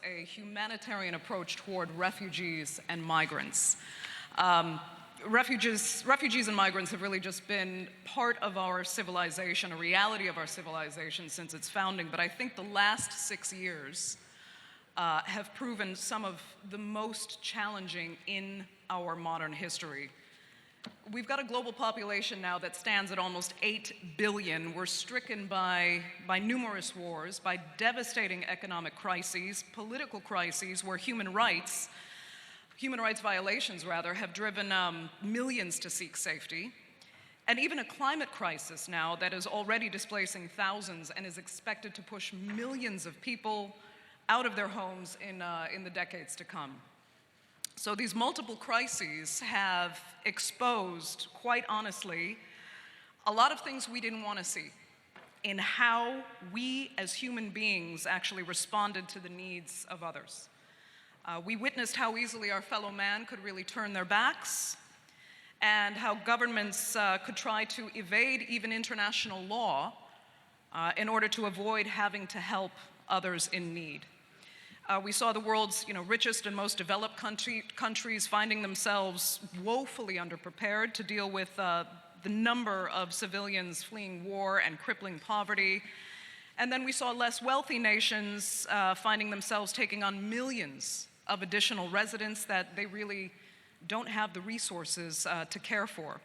a humanitarian approach toward refugees and migrants. Refugees and migrants have really just been part of our civilization, a reality of our civilization since its founding, but I think the last 6 years have proven some of the most challenging in our modern history. We've got a global population now that stands at almost 8 billion. We're stricken by numerous wars, by devastating economic crises, political crises where human rights violations rather, have driven millions to seek safety, and even a climate crisis now that is already displacing thousands and is expected to push millions of people out of their homes in the decades to come. So these multiple crises have exposed, quite honestly, a lot of things we didn't want to see in how we as human beings actually responded to the needs of others. We witnessed how easily our fellow man could really turn their backs, and how governments could try to evade even international law in order to avoid having to help others in need. We saw the world's richest and most developed countries finding themselves woefully underprepared to deal with the number of civilians fleeing war and crippling poverty. And then we saw less wealthy nations finding themselves taking on millions of additional residents that they really don't have the resources to care for.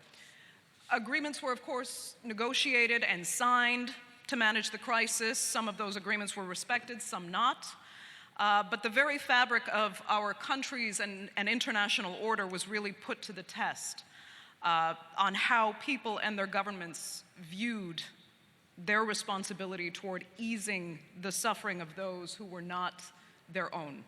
Agreements were, of course, negotiated and signed to manage the crisis. Some of those agreements were respected, some not. But the very fabric of our countries and international order was really put to the test on how people and their governments viewed their responsibility toward easing the suffering of those who were not their own.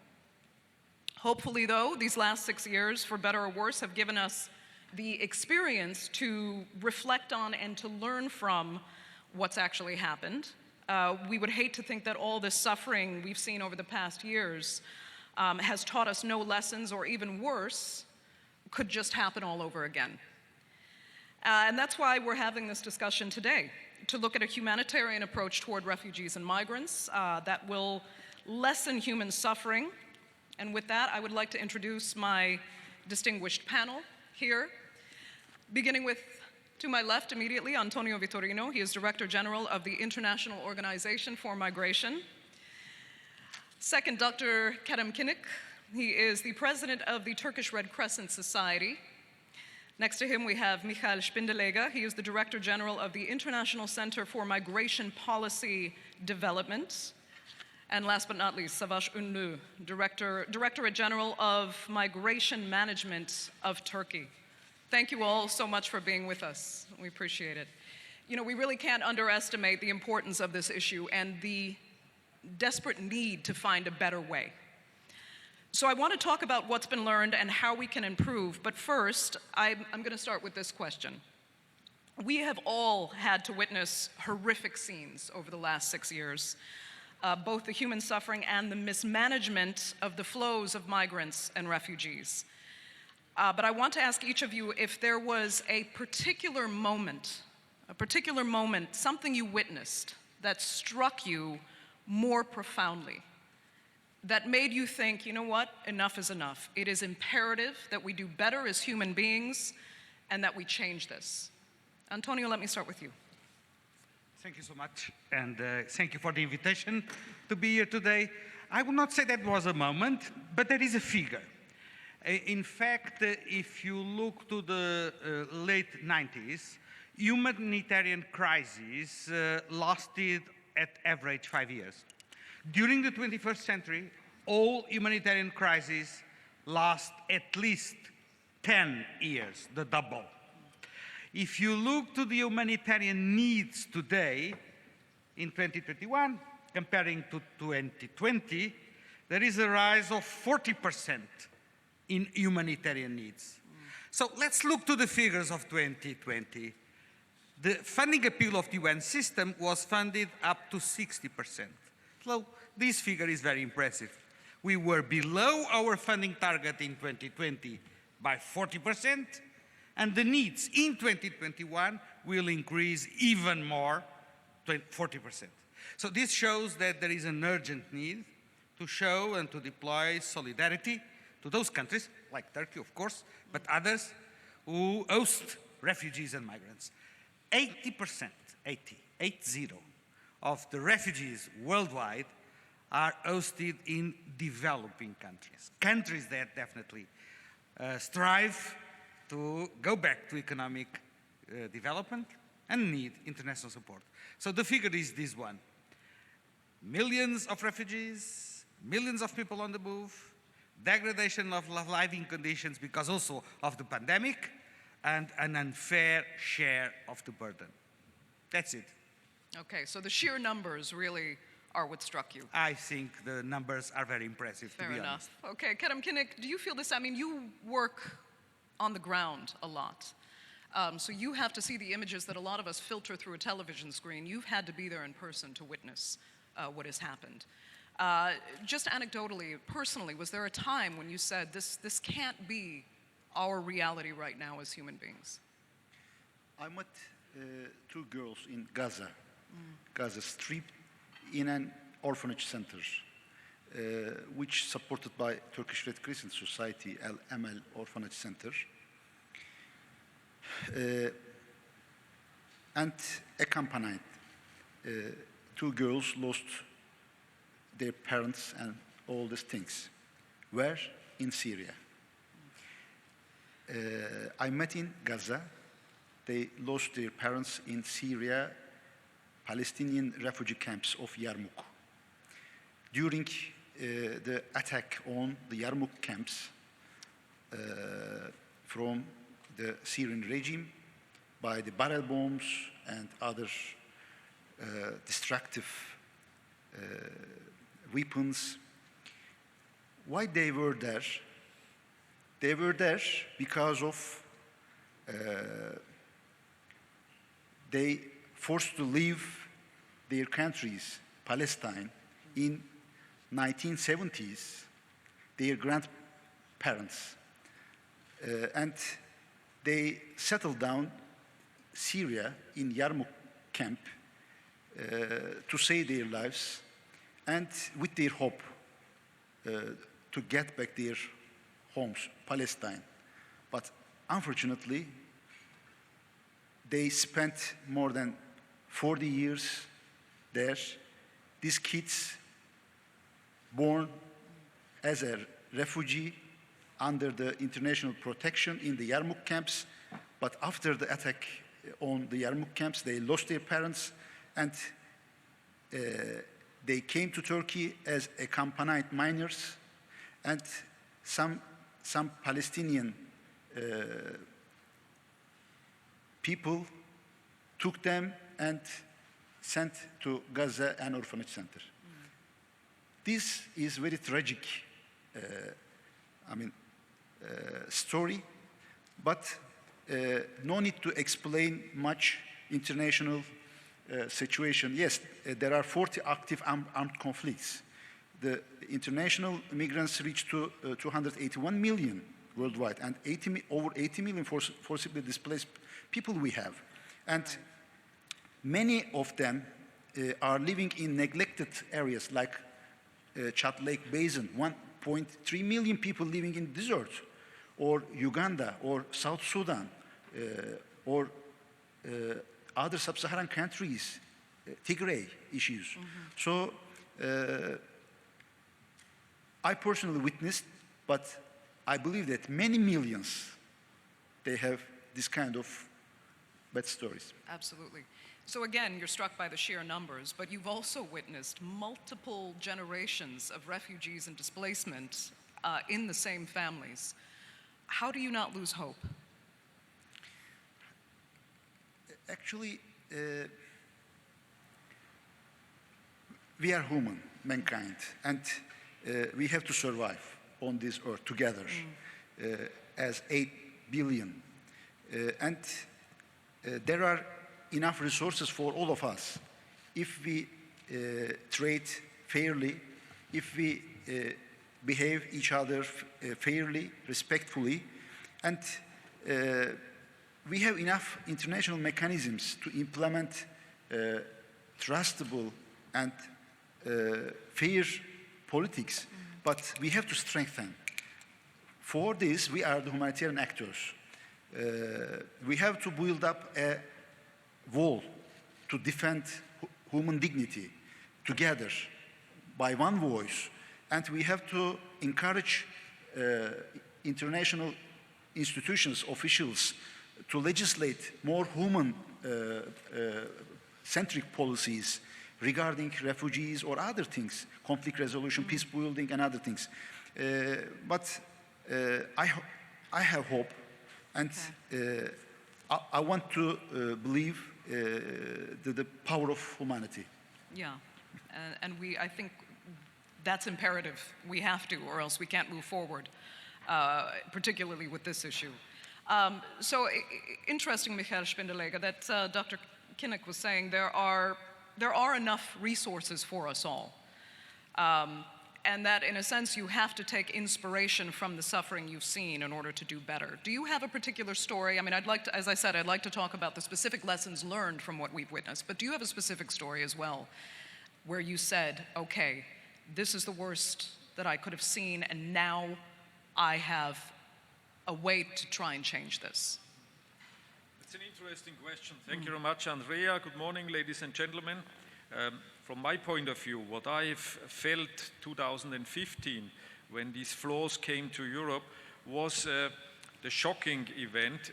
Hopefully, though, these last 6 years, for better or worse, have given us the experience to reflect on and to learn from what's actually happened. We would hate to think that all this suffering we've seen over the past years has taught us no lessons, or even worse, could just happen all over again. And that's why we're having this discussion today, to look at a humanitarian approach toward refugees and migrants that will lessen human suffering. And with that, I would like to introduce my distinguished panel here, beginning with, to my left immediately, Antonio Vitorino. He is Director General of the International Organization for Migration. Second, Dr. Kerem Kinik. He is the President of the Turkish Red Crescent Society. Next to him, we have Michael Spindelega. He is the Director General of the International Center for Migration Policy Development. And last but not least, Savaş Ünlü, Directorate General of Migration Management of Turkey. Thank you all so much for being with us. We appreciate it. We really can't underestimate the importance of this issue and the desperate need to find a better way. So I want to talk about what's been learned and how we can improve, but first, I'm going to start with this question. We have all had to witness horrific scenes over the last 6 years. Both the human suffering and the mismanagement of the flows of migrants and refugees. But I want to ask each of you if there was a particular moment, something you witnessed that struck you more profoundly, that made you think, you know what, enough is enough. It is imperative that we do better as human beings and that we change this. Antonio, let me start with you. Thank you so much, and thank you for the invitation to be here today. I would not say that was a moment, but there is a figure. In fact, if you look to the late 90s, humanitarian crises lasted at average 5 years. During the 21st century, all humanitarian crises last at least 10 years, the double. If you look to the humanitarian needs today, in 2021, comparing to 2020, there is a rise of 40% in humanitarian needs. So let's look to the figures of 2020. The funding appeal of the UN system was funded up to 60%. So this figure is very impressive. We were below our funding target in 2020 by 40%, and the needs in 2021 will increase even more, 40%. So this shows that there is an urgent need to show and to deploy solidarity to those countries, like Turkey, of course, but others who host refugees and migrants. 80%, 80, of the refugees worldwide are hosted in developing countries, countries that definitely strive to go back to economic development and need international support. So the figure is this one. Millions of refugees, millions of people on the move, degradation of living conditions because also of the pandemic, and an unfair share of the burden. That's it. Okay, so the sheer numbers really are what struck you. I think the numbers are very impressive, to be honest. Fair enough. Okay, Kerem Kinnick, do you feel this? I mean, you work on the ground a lot. So you have to see the images that a lot of us filter through a television screen. You've had to be there in person to witness what has happened. Just anecdotally, personally, was there a time when you said, this can't be our reality right now as human beings? I met two girls in Gaza, Gaza Strip, in an orphanage center, which supported by Turkish Red Crescent Society, Al Amal Orphanage Center. And accompanied, two girls lost their parents and all these things. Where? In Syria. I met in Gaza. They lost their parents in Syria, Palestinian refugee camps of Yarmouk. During the attack on the Yarmouk camps from the Syrian regime by the barrel bombs and other destructive weapons. Why they were there? They were there because of they forced to leave their countries, Palestine, in 1970s, their grandparents. And they settled down Syria in Yarmouk camp to save their lives and with their hope to get back their homes, Palestine. But unfortunately, they spent more than 40 years there. These kids born as a refugee under the international protection in the Yarmouk camps, but after the attack on the Yarmouk camps, they lost their parents and they came to Turkey as accompanied minors, and some Palestinian people took them and sent to Gaza an orphanage center. This is very tragic, story, but no need to explain much international situation. Yes, there are 40 active armed conflicts. The international migrants reach to 281 million worldwide, and over 80 million forcibly displaced people we have. And many of them are living in neglected areas like Chad Lake Basin, 1.3 million people living in desert, or Uganda, or South Sudan, or other sub-Saharan countries, Tigray issues. So I personally witnessed, but I believe that many millions, they have this kind of bad stories. Absolutely. So again, you're struck by the sheer numbers, but you've also witnessed multiple generations of refugees and displacement in the same families. How do you not lose hope? Actually, we are human, mankind, and we have to survive on this earth together as 8 billion. And there are enough resources for all of us if we trade fairly, if we behave each other fairly, respectfully, and we have enough international mechanisms to implement trustable and fair politics, but we have to strengthen. For this, we are the humanitarian actors. We have to build up a wall to defend human dignity together by one voice, and we have to encourage international institutions, officials, to legislate more human-centric policies regarding refugees or other things, conflict resolution, peace building, and other things. But I have hope, and I want to believe the power of humanity. Yeah, and I think that's imperative. We have to, or else we can't move forward, particularly with this issue. So interesting, Michael Spindelegger, that Dr. Kinnock was saying there are enough resources for us all. And that, in a sense, you have to take inspiration from the suffering you've seen in order to do better. Do you have a particular story? I mean, I'd like to, as I said, I'd like to talk about the specific lessons learned from what we've witnessed, but do you have a specific story as well where you said, okay, this is the worst that I could have seen, and now I have a way to try and change this? It's an interesting question. Thank you very much, Andrea. Good morning, ladies and gentlemen. From my point of view, what I've felt 2015 when these flows came to Europe was the shocking event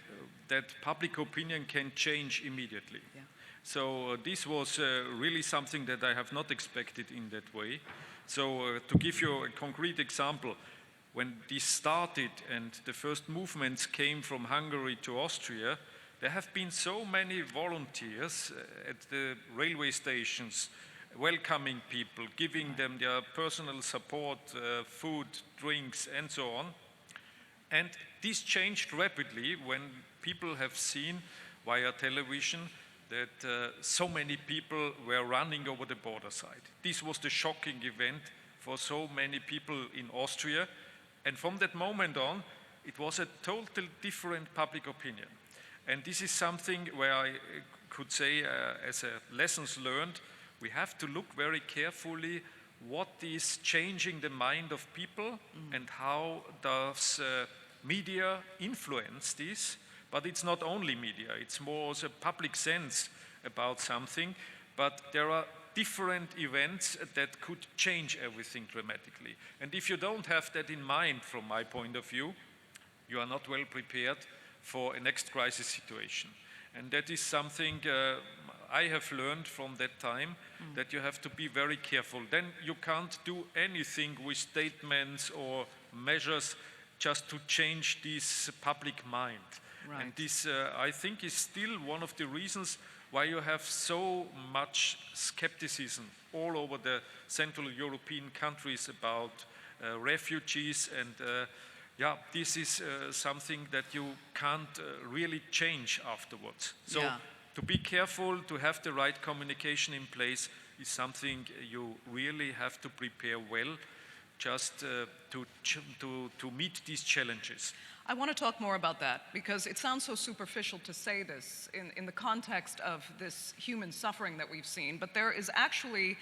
that public opinion can change immediately. Yeah. So this was really something that I have not expected in that way. So to give you a concrete example, when this started and the first movements came from Hungary to Austria, there have been so many volunteers at the railway stations welcoming people, giving them their personal support, food, drinks, and so on. And this changed rapidly when people have seen via television that so many people were running over the border side. This was the shocking event for so many people in Austria. And from that moment on, it was a totally different public opinion. And this is something where I could say, as a lessons learned, we have to look very carefully what is changing the mind of people and how does media influence this. But it's not only media, it's more a public sense about something. But there are different events that could change everything dramatically. And if you don't have that in mind, from my point of view, you are not well prepared for a next crisis situation. And that is something I have learned from that time, that you have to be very careful. Then you can't do anything with statements or measures just to change this public mind. Right. And this, I think, is still one of the reasons why you have so much skepticism all over the Central European countries about refugees. And yeah, this is something that you can't really change afterwards. So to be careful, to have the right communication in place is something you really have to prepare well, just to meet these challenges. I want to talk more about that, because it sounds so superficial to say this in the context of this human suffering that we've seen, but there is actually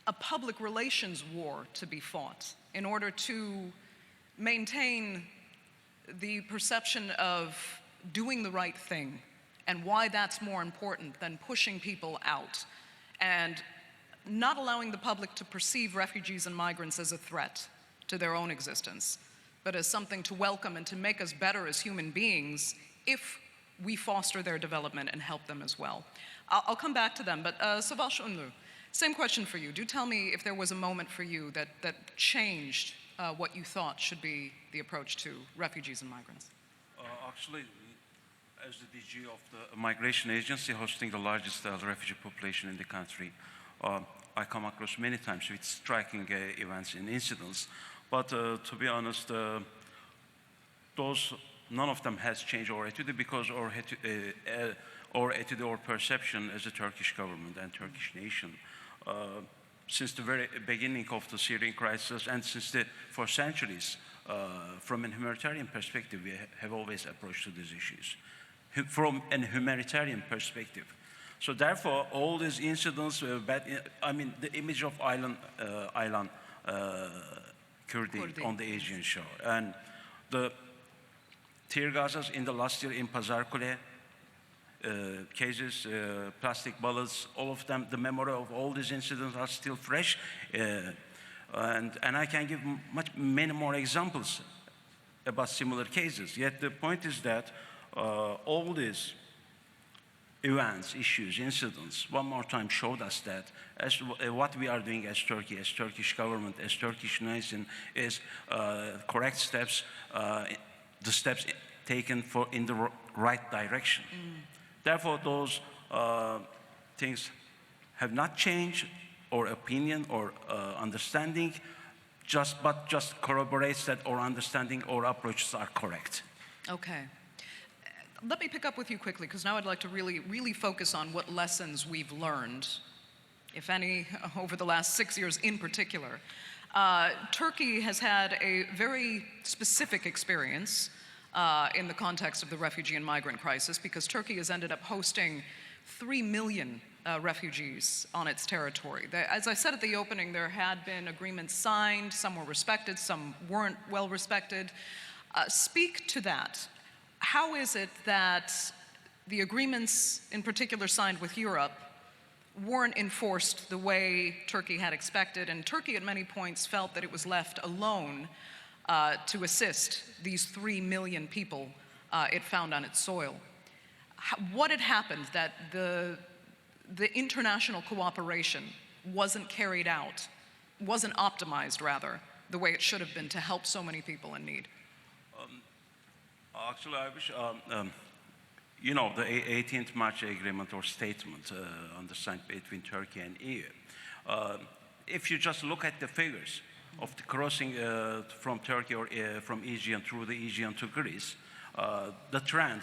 a public relations war to be fought in order to maintain the perception of doing the right thing and why that's more important than pushing people out and not allowing the public to perceive refugees and migrants as a threat to their own existence, but as something to welcome and to make us better as human beings if we foster their development and help them as well. I'll come back to them, but Savaş Ünlü, same question for you. Do tell me if there was a moment for you that changed what you thought should be the approach to refugees and migrants. Actually, as the DG of the Migration Agency hosting the largest refugee population in the country, I come across many times with striking events and incidents. But to be honest, none of them has changed our attitude, because our attitude or perception as a Turkish government and Turkish nation, since the very beginning of the Syrian crisis and for centuries, from a humanitarian perspective, we have always approached these issues from a humanitarian perspective. So therefore, all these incidents, the image of Aylan Kurdi on the Aegean shore. And the tear gases in the last year in Pazarkule cases, plastic bullets, all of them, the memory of all these incidents are still fresh. And I can give many more examples about similar cases. Yet the point is that all these events, issues, incidents, one more time showed us that what we are doing as Turkey, as Turkish government, as Turkish nation is correct steps, the steps taken in the right direction. Therefore, those things have not changed, or opinion or understanding, but just corroborates that our understanding or approaches are correct. Okay. Let me pick up with you quickly, because now I'd like to really focus on what lessons we've learned, if any, over the last 6 years in particular. Turkey has had a very specific experience in the context of the refugee and migrant crisis, because Turkey has ended up hosting 3 million refugees on its territory. As I said at the opening, there had been agreements signed, some were respected, some weren't well respected. Speak to that. How is it that the agreements, in particular signed with Europe, weren't enforced the way Turkey had expected, and Turkey at many points felt that it was left alone to assist these 3 million people it found on its soil? What had happened that the international cooperation wasn't carried out, wasn't optimized rather, the way it should have been to help so many people in need? Actually, I wish, you know, the 18th March agreement or statement undersigned between Turkey and EU. If you just look at the figures of the crossing from Turkey or from Aegean through the Aegean to Greece, the trend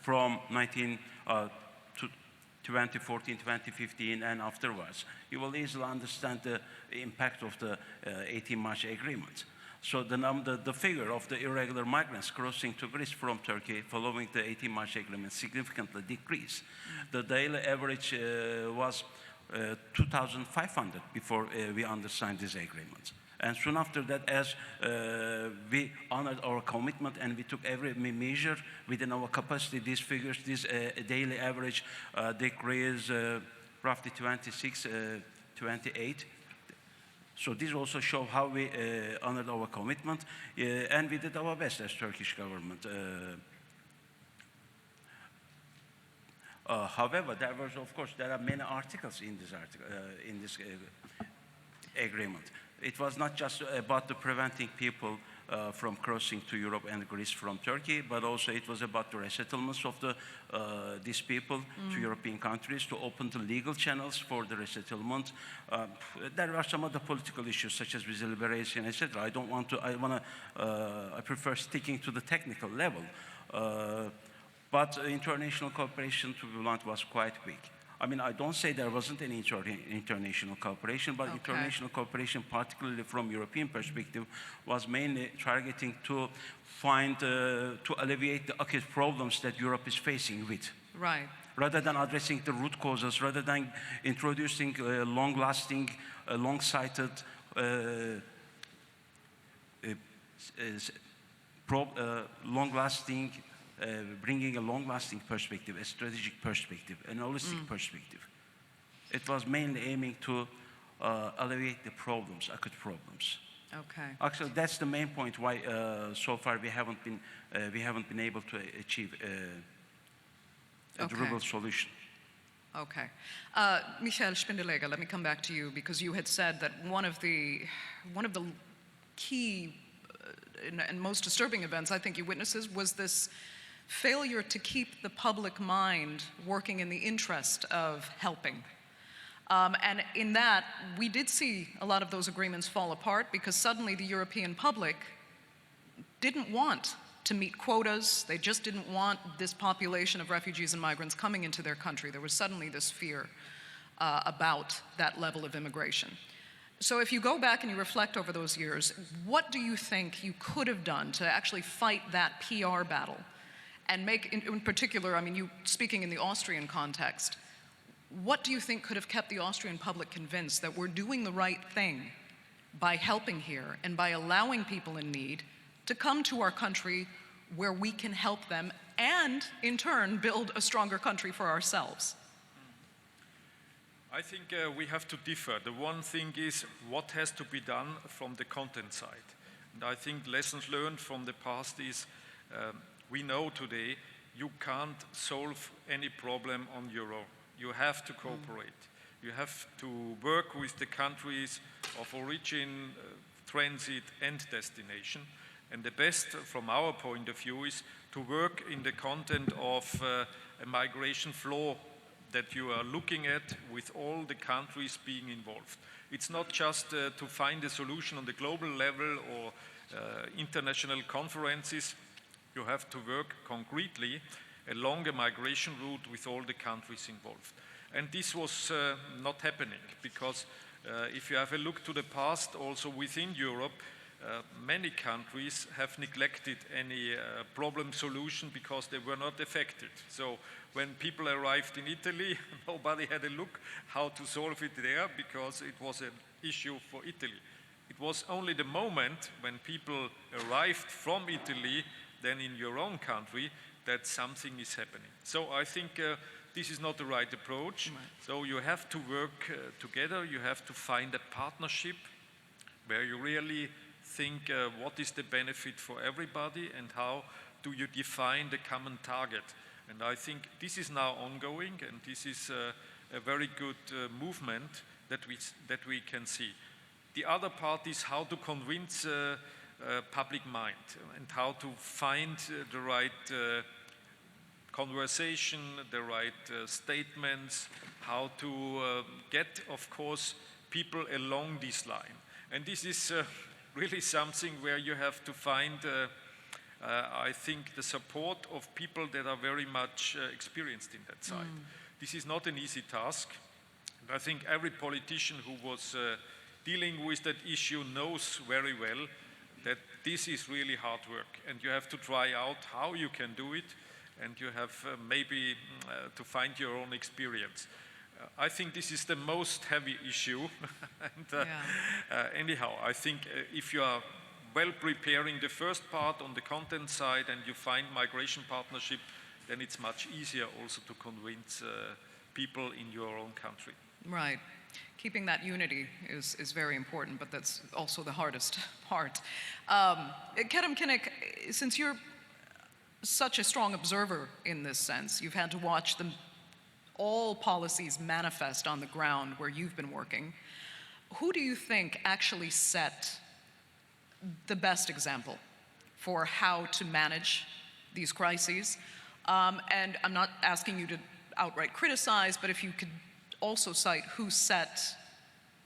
from 2014, 2015, and afterwards, you will easily understand the impact of the 18 March agreement. So the figure of the irregular migrants crossing to Greece from Turkey following the 18 March agreement significantly decreased. The daily average was 2,500 before we undersigned this agreement. And soon after that, as we honored our commitment and we took every measure within our capacity, these figures, this daily average decrease roughly 26, 28. So this also shows how we honored our commitment, and we did our best as Turkish government. However, there are many articles in this agreement. It was not just about preventing people from crossing to Europe and Greece from Turkey, but also it was about the resettlements of these people to European countries, to open the legal channels for the resettlement. There are some other political issues such as visa liberation, etc. I prefer sticking to the technical level. But international cooperation, to be blunt, was quite weak. I mean, I don't say there wasn't any international cooperation, but international cooperation, particularly from European perspective, was mainly targeting to find, to alleviate the acute problems that Europe is facing with. Right. Rather than addressing the root causes, rather than introducing long-lasting, long-sighted, long-lasting, bringing a long-lasting perspective, a strategic perspective, an holistic perspective. It was mainly aiming to alleviate the problems, acute problems. Okay. Actually, that's the main point why so far we haven't been able to achieve a durable solution. Okay. Michael Spindelegger, let me come back to you, because you had said that one of the key and most disturbing events I think you witnessed was this failure to keep the public mind working in the interest of helping. And in that, we did see a lot of those agreements fall apart, because suddenly the European public didn't want to meet quotas. They just didn't want this population of refugees and migrants coming into their country. There was suddenly this fear about that level of immigration. So if you go back and you reflect over those years, what do you think you could have done to actually fight that PR battle and make, in particular, I mean, you speaking in the Austrian context, what do you think could have kept the Austrian public convinced that we're doing the right thing by helping here and by allowing people in need to come to our country where we can help them and, in turn, build a stronger country for ourselves? I think we have to differ. The one thing is what has to be done from the content side. And I think lessons learned from the past is we know today you can't solve any problem on your own. You have to cooperate. You have to work with the countries of origin, transit and destination. And the best from our point of view is to work in the content of a migration flow that you are looking at with all the countries being involved. It's not just to find a solution on the global level or international conferences. You have to work concretely along a migration route with all the countries involved. And this was not happening because if you have a look to the past, also within Europe, many countries have neglected any problem solution because they were not affected. So when people arrived in Italy, nobody had a look how to solve it there because it was an issue for Italy. It was only the moment when people arrived from Italy, then in your own country, that something is happening. So I think this is not the right approach. Right. So you have to work together, you have to find a partnership where you really think what is the benefit for everybody and how do you define the common target. And I think this is now ongoing and this is a very good movement that we can see. The other part is how to convince public mind and how to find the right conversation, the right statements, how to get, of course, people along this line. And this is really something where you have to find, I think, the support of people that are very much experienced in that side. This is not an easy task. And I think every politician who was dealing with that issue knows very well that this is really hard work and you have to try out how you can do it and you have maybe to find your own experience. I think this is the most heavy issue. And anyhow, I think if you are well preparing the first part on the content side and you find migration partnership, then it's much easier also to convince people in your own country. Right. Keeping that unity is very important, but that's also the hardest part. Kerem Kinnick, since you're such a strong observer in this sense, you've had to watch all policies manifest on the ground where you've been working. Who do you think actually set the best example for how to manage these crises? And I'm not asking you to outright criticize, but if you could also cite who set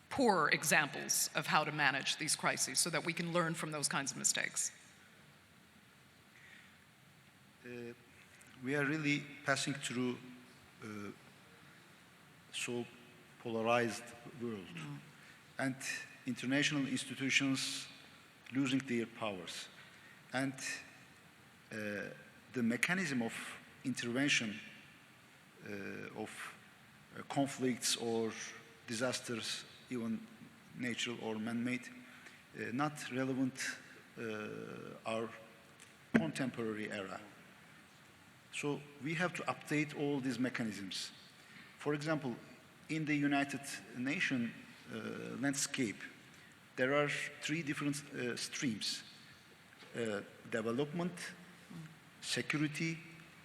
poor examples of how to manage these crises so that we can learn from those kinds of mistakes. We are really passing through so polarized world and international institutions losing their powers. And the mechanism of intervention of conflicts or disasters, even natural or man-made, not relevant our contemporary era. So we have to update all these mechanisms. For example, in the United Nations landscape, there are three different streams: development, security,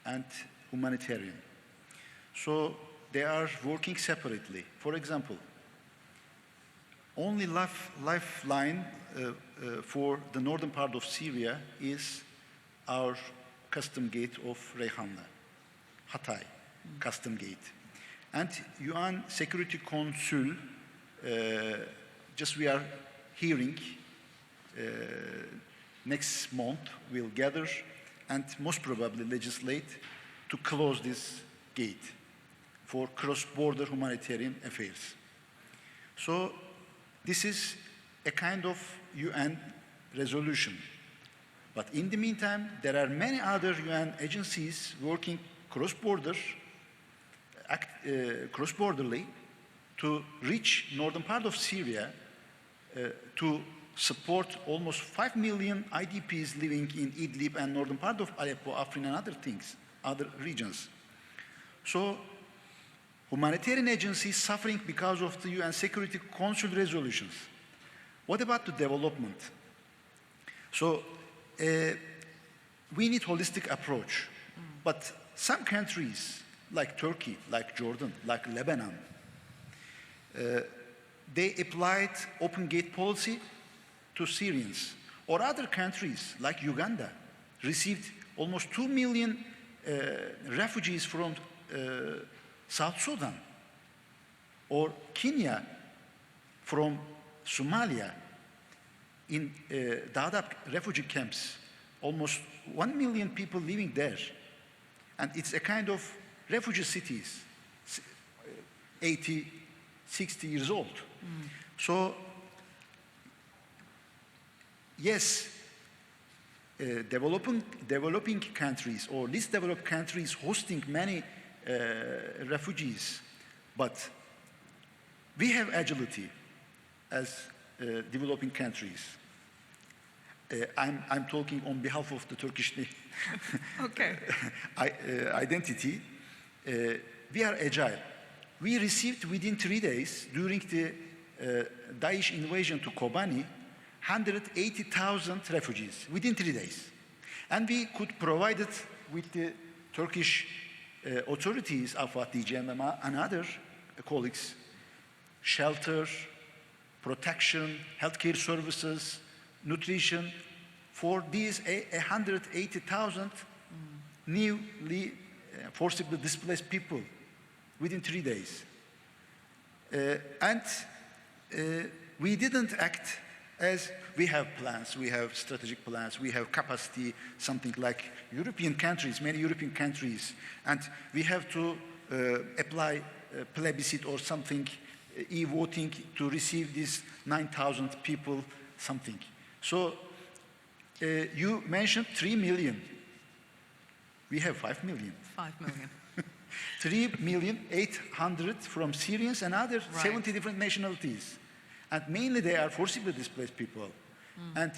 and humanitarian. So they are working separately. For example, only lifeline for the northern part of Syria is our custom gate of Reyhanlı, Hatay custom gate. And UN Security Council, just we are hearing, next month will gather and most probably legislate to close this gate for cross-border humanitarian affairs. So this is a kind of UN resolution. But in the meantime, there are many other UN agencies working cross-borderly to reach northern part of Syria to support almost 5 million IDPs living in Idlib and northern part of Aleppo, Afrin, and other things, other regions. So, humanitarian agencies suffering because of the UN Security Council resolutions. What about the development? So, we need holistic approach, but some countries like Turkey, like Jordan, like Lebanon, they applied open gate policy to Syrians, or other countries like Uganda received almost 2 million refugees from South Sudan, or Kenya from Somalia in Dadaab refugee camps, almost 1 million people living there. And it's a kind of refugee cities, 80, 60 years old. So, yes, developing countries or least developed countries hosting many refugees, but we have agility as developing countries. I'm talking on behalf of the Turkish Okay. identity. We are agile. We received within 3 days, during the Daesh invasion to Kobani, 180,000 refugees within 3 days. And we could provide it with the Turkish authorities, Afad, DGMMA, and other colleagues, shelter, protection, healthcare services, nutrition, for these 180,000 newly forcibly displaced people within 3 days. We didn't act as we have plans, we have strategic plans, we have capacity, something like European countries, many European countries, and we have to apply plebiscite or something, e-voting to receive these 9,000 people, something. So you mentioned 3 million. We have 5 million. 5 million. 3,800,000 from Syrians and other Right. 70 different nationalities. And mainly they are forcibly displaced people. And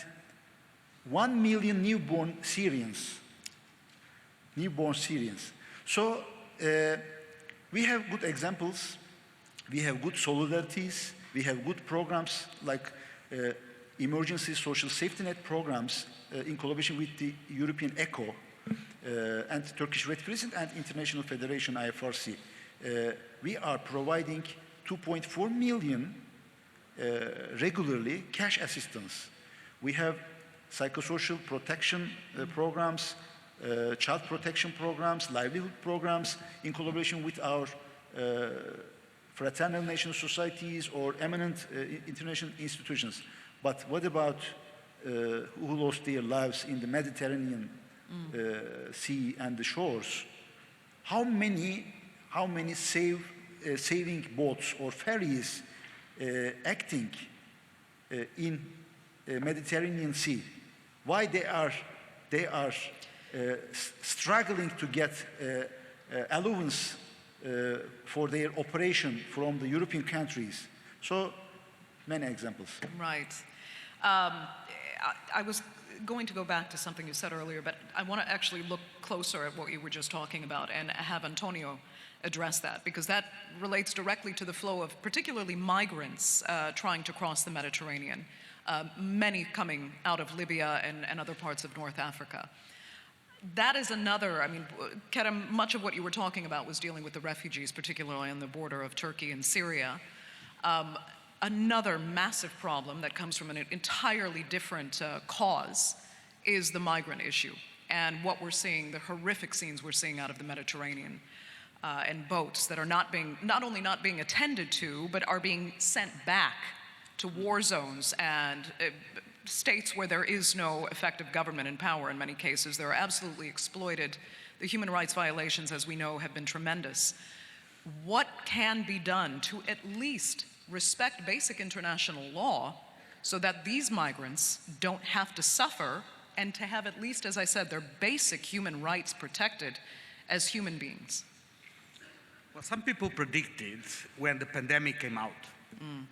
1 million newborn Syrians. Newborn Syrians. So we have good examples. We have good solidarities. We have good programs like emergency social safety net programs in collaboration with the European ECHO and Turkish Red Crescent and International Federation IFRC. We are providing 2.4 million regularly cash assistance. We have psychosocial protection programs, child protection programs, livelihood programs in collaboration with our fraternal national societies or eminent international institutions. But what about who lost their lives in the Mediterranean Sea and the shores? How many saving boats or ferries acting in Mediterranean Sea? Why they are struggling to get allowance for their operation from the European countries? So many examples. Right. I was going to go back to something you said earlier, but I want to actually look closer at what you were just talking about and have Antonio address that, because that relates directly to the flow of particularly migrants trying to cross the Mediterranean, many coming out of Libya and other parts of North Africa. That is another, I mean, Kerem, much of what you were talking about was dealing with the refugees, particularly on the border of Turkey and Syria. Another massive problem that comes from an entirely different cause is the migrant issue, and what we're seeing, the horrific scenes we're seeing out of the Mediterranean, and boats that are not only not being attended to, but are being sent back to war zones and states where there is no effective government in power in many cases. They're absolutely exploited. The human rights violations, as we know, have been tremendous. What can be done to at least respect basic international law so that these migrants don't have to suffer and to have at least, as I said, their basic human rights protected as human beings? Well, some people predicted when the pandemic came out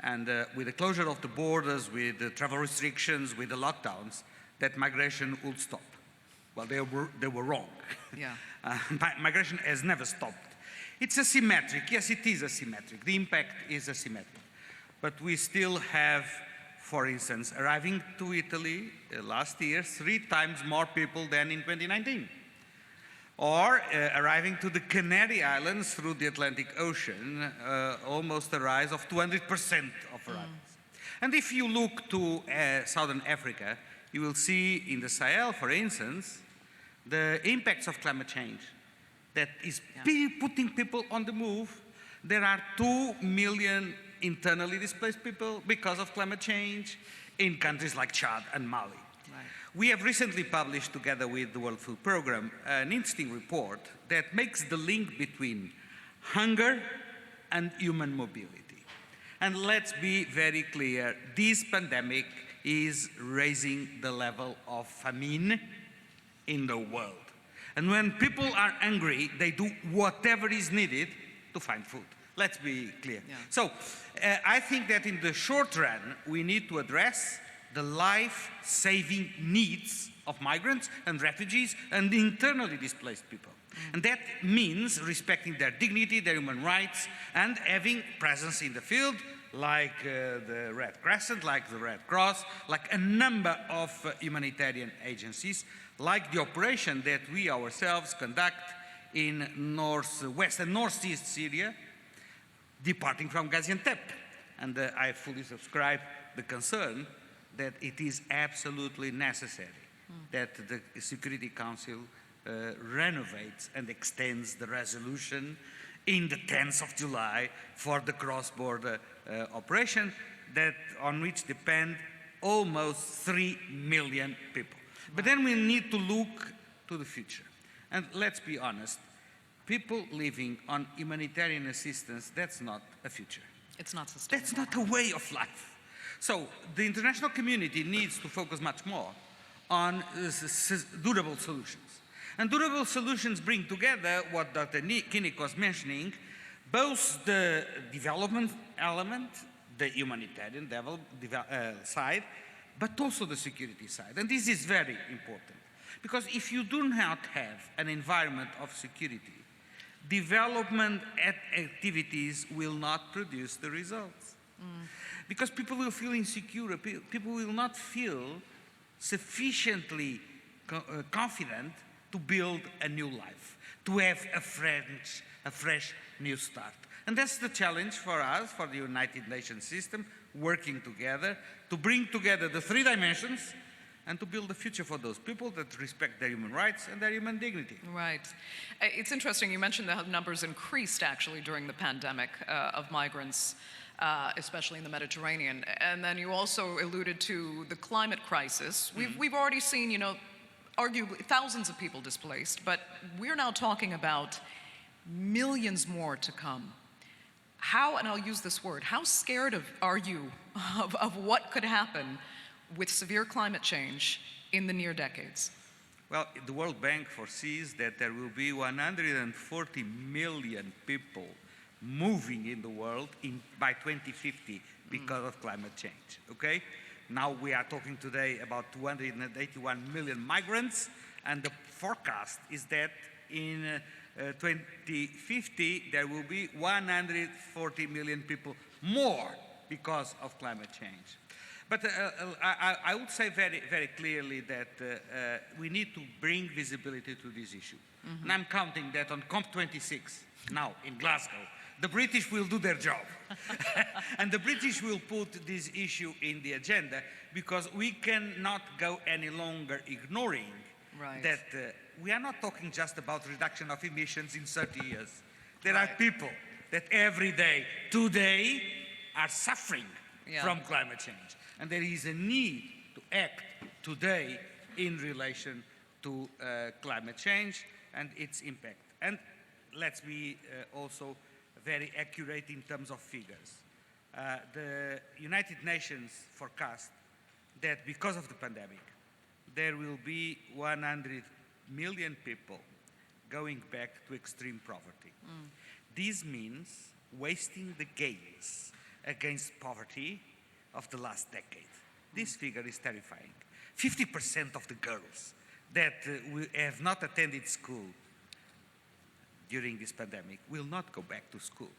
And with the closure of the borders, with the travel restrictions, with the lockdowns, that migration would stop. Well, they were wrong. Yeah. Migration has never stopped. It's asymmetric. Yes, it is asymmetric. The impact is asymmetric. But we still have, for instance, arriving to Italy last year, 3 times more people than in 2019. Or arriving to the Canary Islands through the Atlantic Ocean, almost a rise of 200% of arrivals. And if you look to Southern Africa, you will see in the Sahel, for instance, the impacts of climate change that is putting people on the move. There are 2 million internally displaced people because of climate change in countries like Chad and Mali. Right. We have recently published, together with the World Food Programme, an interesting report that makes the link between hunger and human mobility. And let's be very clear, this pandemic is raising the level of famine in the world. And when people are angry, they do whatever is needed to find food. Let's be clear. Yeah. So I think that in the short run, we need to address the life-saving needs of migrants and refugees and internally displaced people. And that means respecting their dignity, their human rights, and having presence in the field, like the Red Crescent, like the Red Cross, like a number of humanitarian agencies, like the operation that we ourselves conduct in northwest and northeast Syria, departing from Gaziantep. And I fully subscribe the concern that it is absolutely necessary that the Security Council renovates and extends the resolution in the 10th of July for the cross-border operation on which depend almost 3 million people. But then we need to look to the future. And let's be honest, people living on humanitarian assistance, that's not a future. It's not sustainable. That's not a way of life. So the international community needs to focus much more on durable solutions. And durable solutions bring together what Dr. Kinnick was mentioning, both the development element, the humanitarian side, but also the security side. And this is very important. Because if you do not have an environment of security, development activities will not produce the results. Because people will feel insecure, people will not feel sufficiently confident to build a new life, to have a fresh new start. And that's the challenge for us, for the United Nations system, working together to bring together the 3 dimensions and to build a future for those people that respect their human rights and their human dignity. Right. It's interesting, you mentioned the numbers increased actually during the pandemic of migrants, especially in the Mediterranean. And then you also alluded to the climate crisis. We've already seen, you know, arguably thousands of people displaced, but we're now talking about millions more to come. How, and I'll use this word, how scared are you of what could happen with severe climate change in the near decades? Well, the World Bank foresees that there will be 140 million people moving in the world by 2050 because of climate change, okay? Now we are talking today about 281 million migrants, and the forecast is that in 2050 there will be 140 million people more because of climate change. But I would say very, very clearly that we need to bring visibility to this issue. And I'm counting that on COP26 now in Glasgow, the British will do their job. And the British will put this issue in the agenda because we cannot go any longer ignoring that we are not talking just about reduction of emissions in 30 years. There are people that every day, today, are suffering from climate change. And there is a need to act today in relation to climate change and its impact. And let's be also very accurate in terms of figures. The United Nations forecast that because of the pandemic, there will be 100 million people going back to extreme poverty. This means wasting the gains against poverty of the last decade. This figure is terrifying. 50% of the girls that have not attended school during this pandemic will not go back to school.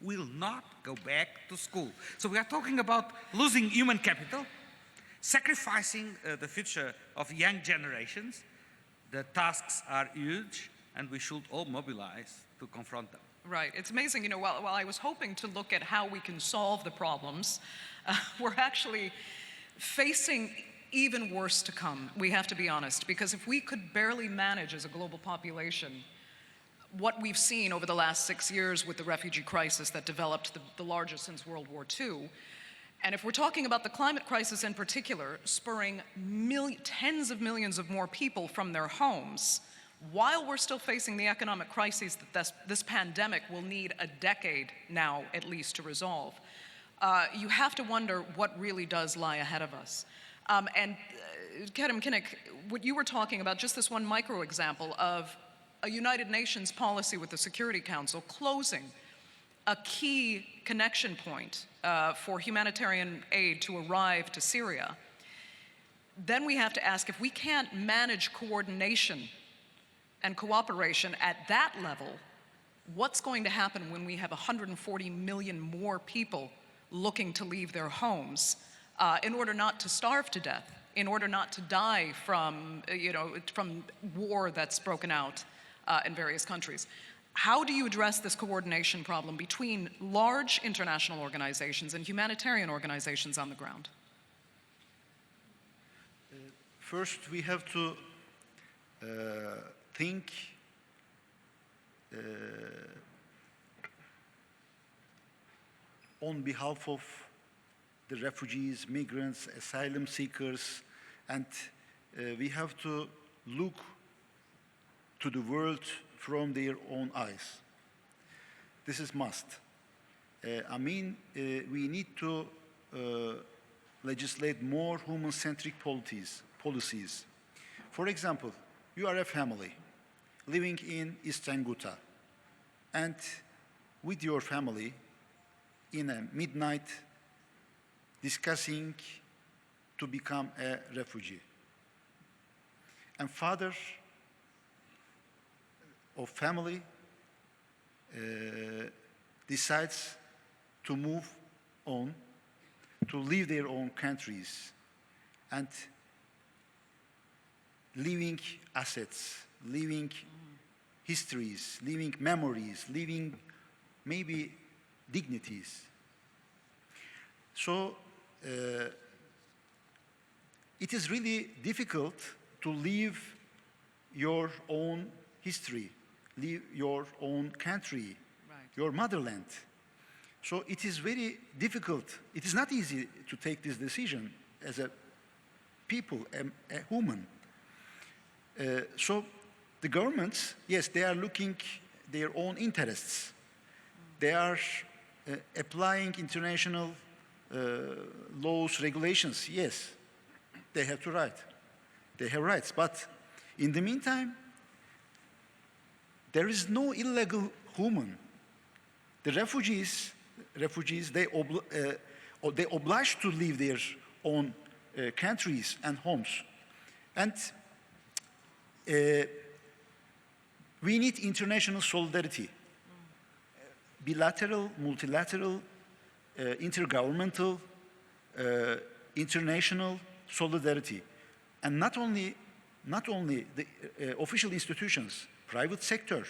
Will not go back to school. So we are talking about losing human capital, sacrificing the future of young generations. The tasks are huge, and we should all mobilize to confront them. Right. It's amazing, you know, while I was hoping to look at how we can solve the problems, we're actually facing even worse to come, we have to be honest, because if we could barely manage as a global population what we've seen over the last 6 years with the refugee crisis that developed the largest since World War II, and if we're talking about the climate crisis in particular, spurring tens of millions of more people from their homes, while we're still facing the economic crises that this pandemic will need a decade now at least to resolve, you have to wonder what really does lie ahead of us. Kerem Kinnick, what you were talking about, just this one micro example of a United Nations policy with the Security Council closing a key connection point for humanitarian aid to arrive to Syria, then we have to ask, if we can't manage coordination and cooperation at that level, what's going to happen when we have 140 million more people looking to leave their homes in order not to starve to death, in order not to die from, from war that's broken out in various countries? How do you address this coordination problem between large international organizations and humanitarian organizations on the ground? First, we have to think on behalf of the refugees, migrants, asylum seekers, and we have to look to the world from their own eyes. This is must. We need to legislate more human-centric policies. For example, you are a family living in Eastern Ghouta, and with your family in a midnight discussing to become a refugee. And father of family decides to move on, to leave their own countries, and leaving assets, leaving histories, leaving memories, leaving maybe dignities. So it is really difficult to leave your own history, leave your own country, Right. your motherland. So it is very difficult. It is not easy to take this decision as a people, a human. So the governments, yes, they are looking their own interests. They are applying international laws, regulations. Yes, they have to write. They have rights. But in the meantime, there is no illegal human. The refugees, they obliged to leave their own countries and homes. And we need international solidarity. Bilateral, multilateral, intergovernmental, international solidarity. And not only the official institutions, private sector.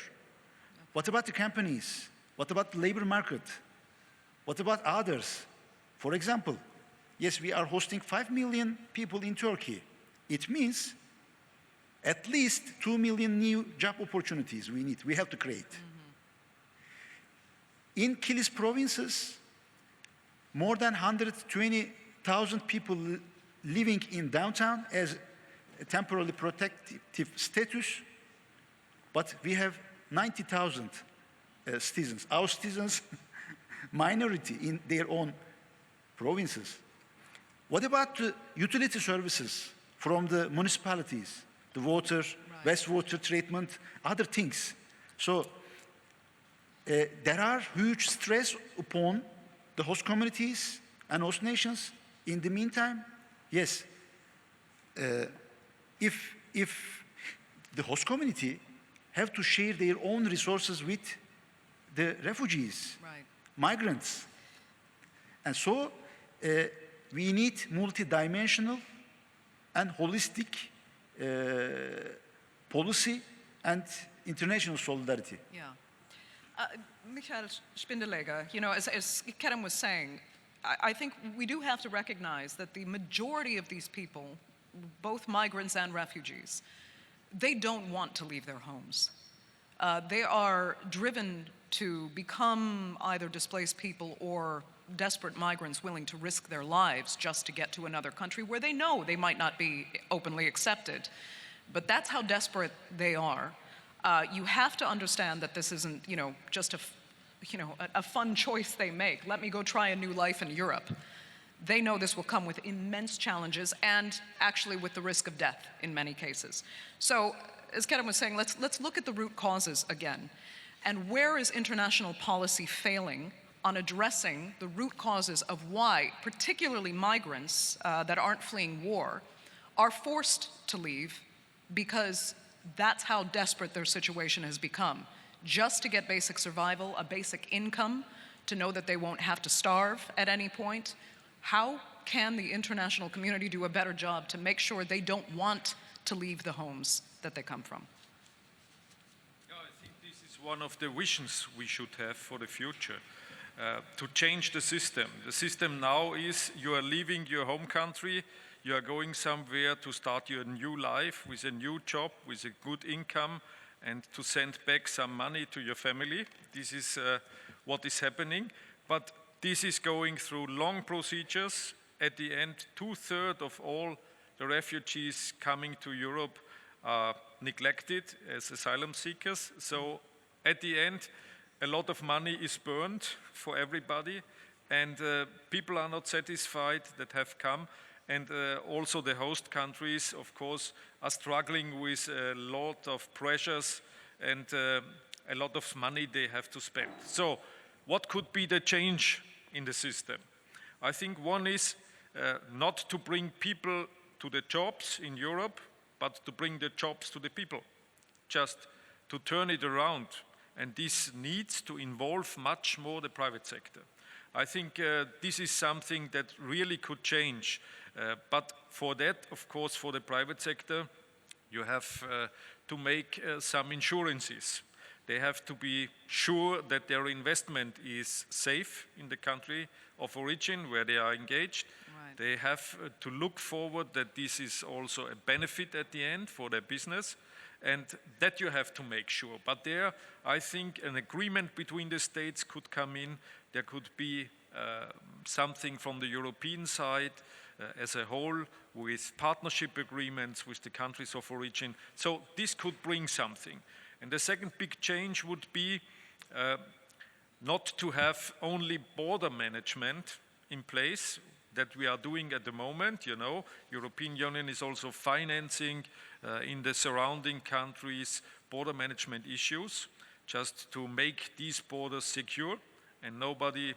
What about the companies? What about the labor market? What about others? For example, yes, we are hosting 5 million people in Turkey. It means at least 2 million new job opportunities we have to create. In Kilis provinces, more than 120,000 people living in downtown as a temporarily protective status, but we have 90,000 citizens. Our citizens, minority in their own provinces. What about the utility services from the municipalities? The water, wastewater treatment, other things. So there are huge stress upon the host communities and host nations. In the meantime, yes, if the host community have to share their own resources with the refugees, Right. migrants. And so we need multidimensional and holistic policy and international solidarity. Yeah. Michael Spindelegger, you know, as Kerem was saying, I think we do have to recognize that the majority of these people, both migrants and refugees, they don't want to leave their homes. They are driven to become either displaced people or desperate migrants willing to risk their lives just to get to another country where they know they might not be openly accepted. But that's how desperate they are. You have to understand that this isn't, you know, just a fun choice they make. Let me go try a new life in Europe. They know this will come with immense challenges and actually with the risk of death in many cases. So, as Kerem was saying, let's look at the root causes again. And where is international policy failing on addressing the root causes of why, particularly migrants that aren't fleeing war, are forced to leave because that's how desperate their situation has become. Just to get basic survival, a basic income, to know that they won't have to starve at any point. How can the international community do a better job to make sure they don't want to leave the homes that they come from? Yeah, I think this is one of the visions we should have for the future, to change the system. The system now is you are leaving your home country, you are going somewhere to start your new life with a new job, with a good income, and to send back some money to your family. This is what is happening. But this is going through long procedures. At the end, 2/3 of all the refugees coming to Europe are neglected as asylum seekers. So at the end, a lot of money is burned for everybody, and people are not satisfied that have come. And also the host countries, of course, are struggling with a lot of pressures and a lot of money they have to spend. So what could be the change in the system? I think one is not to bring people to the jobs in Europe, but to bring the jobs to the people, just to turn it around. And this needs to involve much more the private sector. I think this is something that really could change. But for that, of course, for the private sector, you have to make some insurances. They have to be sure that their investment is safe in the country of origin where they are engaged. Right. They have to look forward that this is also a benefit at the end for their business, and that you have to make sure. But there, I think an agreement between the states could come in. There could be something from the European side as a whole, with partnership agreements with the countries of origin. So this could bring something. And the second big change would be not to have only border management in place that we are doing at the moment. You know, European Union is also financing in the surrounding countries border management issues, just to make these borders secure and nobody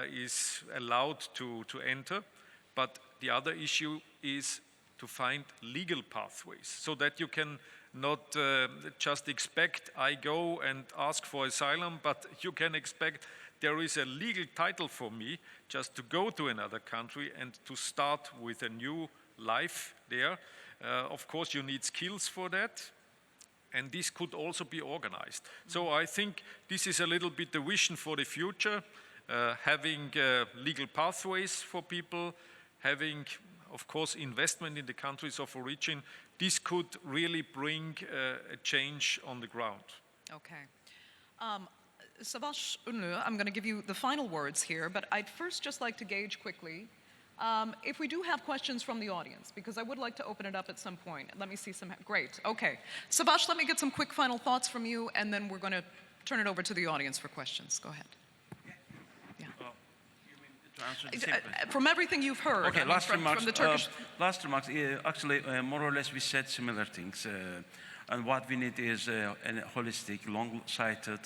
is allowed to enter. But the other issue is to find legal pathways so that you can not just expect I go and ask for asylum, but you can expect there is a legal title for me just to go to another country and to start with a new life there. Of course, you need skills for that, and this could also be organized. So I think this is a little bit the vision for the future, having legal pathways for people, having, of course, investment in the countries of origin. This could really bring a change on the ground. Okay. Savaş Ünlü, I'm going to give you the final words here, but I'd first just like to gauge quickly if we do have questions from the audience, because I would like to open it up at some point. Let me see some. Great. Okay. Savaş, let me get some quick final thoughts from you, and then we're going to turn it over to the audience for questions. Go ahead. From everything you've heard, okay, last remarks. From the Turkish... Last remarks. Actually, more or less, we said similar things. And what we need is a holistic, long-sighted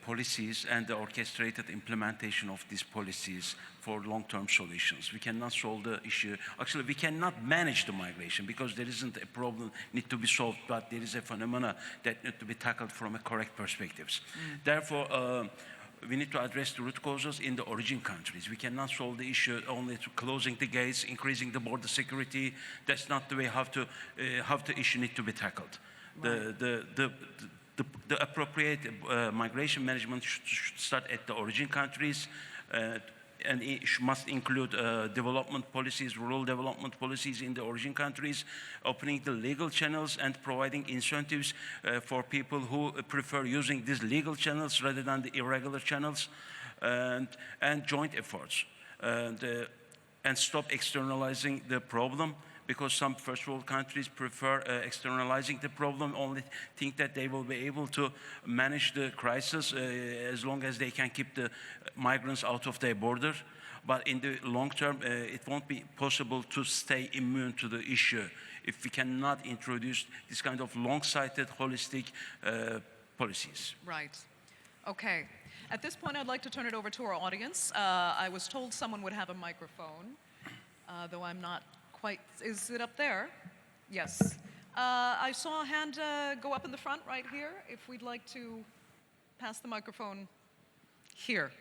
policies and the orchestrated implementation of these policies for long-term solutions. We cannot solve the issue. Actually, we cannot manage the migration because there isn't a problem need to be solved, but there is a phenomena that need to be tackled from a correct perspectives. Therefore, we need to address the root causes in the origin countries. We cannot solve the issue only through closing the gates, increasing the border security. That's not the way how the issue need to be tackled. Right. The appropriate migration management should start at the origin countries, and it must include development policies, rural development policies in the origin countries, opening the legal channels and providing incentives for people who prefer using these legal channels rather than the irregular channels, and joint efforts, and stop externalizing the problem, because some first world countries prefer externalizing the problem, only think that they will be able to manage the crisis as long as they can keep the migrants out of their border. But in the long term, it won't be possible to stay immune to the issue if we cannot introduce this kind of long-sighted, holistic policies. Right. Okay. At this point, I'd like to turn it over to our audience. I was told someone would have a microphone, though I'm not quite. Is it up there? Yes. I saw a hand go up in the front right here, if we'd like to pass the microphone here.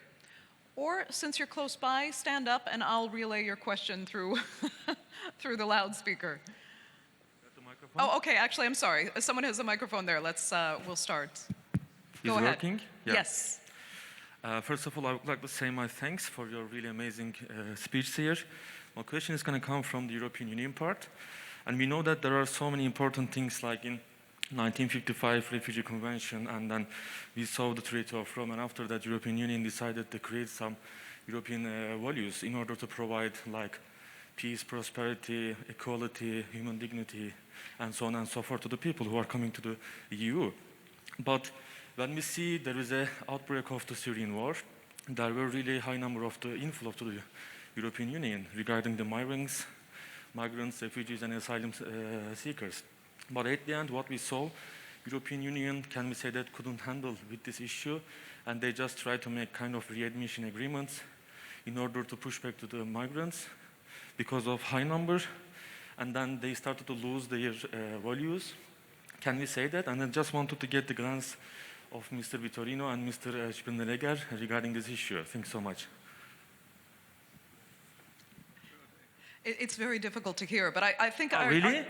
Or, since you're close by, stand up and I'll relay your question through, through the loudspeaker. Oh, okay, actually, I'm sorry. Someone has a microphone there. We'll start. Go ahead. Working? Yeah. Yes. First of all, I would like to say my thanks for your really amazing speech here. My question is going to come from the European Union part. And we know that there are so many important things like in 1955 Refugee Convention, and then we saw the Treaty of Rome, and after that European Union decided to create some European values in order to provide like peace, prosperity, equality, human dignity, and so on and so forth to the people who are coming to the EU. But when we see there is an outbreak of the Syrian war, there were really high number of the inflow to the European Union regarding the migrants, refugees, and asylum seekers. But at the end, what we saw, European Union, can we say that, couldn't handle with this issue, and they just tried to make kind of readmission agreements in order to push back to the migrants because of high number, and then they started to lose their values. Can we say that? And I just wanted to get the glance of Mr. Vitorino and Mr. Spinderegger regarding this issue. Thanks so much. It's very difficult to hear, but I think... Really?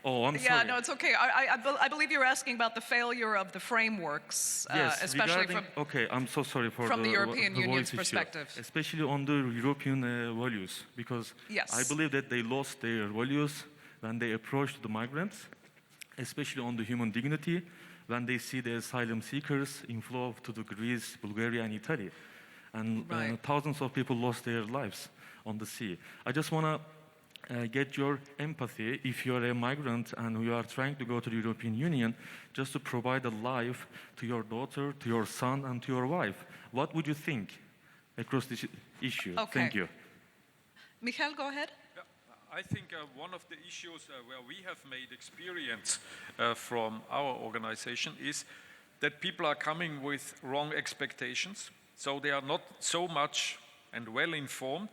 Oh, I'm sorry. Yeah, no, it's okay. I believe you're asking about the failure of the frameworks, yes, especially okay, I'm so sorry for from the European Union's issue, perspective. especially on the European values, because Yes. I believe that they lost their values when they approached the migrants, especially on the human dignity, when they see the asylum seekers inflow to the Greece, Bulgaria, and Italy. And Right. thousands of people lost their lives on the sea. I just want to get your empathy if you're a migrant and you are trying to go to the European Union, just to provide a life to your daughter, to your son, and to your wife. What would you think across this issue? Okay. Thank you. Michael, go ahead. I think one of the issues where we have made experience from our organization is that people are coming with wrong expectations. So they are not so much and well informed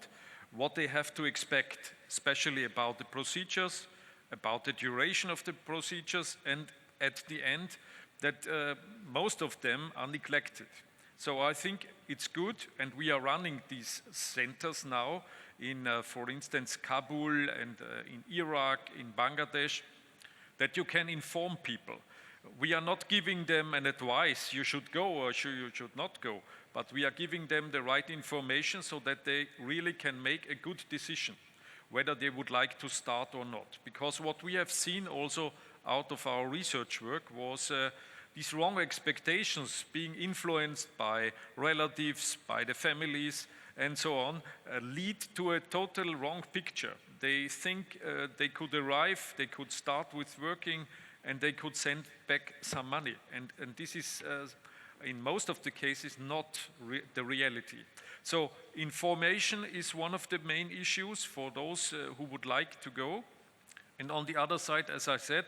what they have to expect, especially about the procedures, about the duration of the procedures, and at the end, that most of them are neglected. So I think it's good, and we are running these centers now in, for instance, Kabul and in Iraq, in Bangladesh, that you can inform people. We are not giving them an advice, you should go or you should not go, but we are giving them the right information so that they really can make a good decision whether they would like to start or not. Because what we have seen also out of our research work was these wrong expectations being influenced by relatives, by the families, and so on, lead to a total wrong picture. They think they could arrive, they could start with working, and they could send back some money. And this is, in most of the cases, not the reality. So information is one of the main issues for those who would like to go. And on the other side, as I said,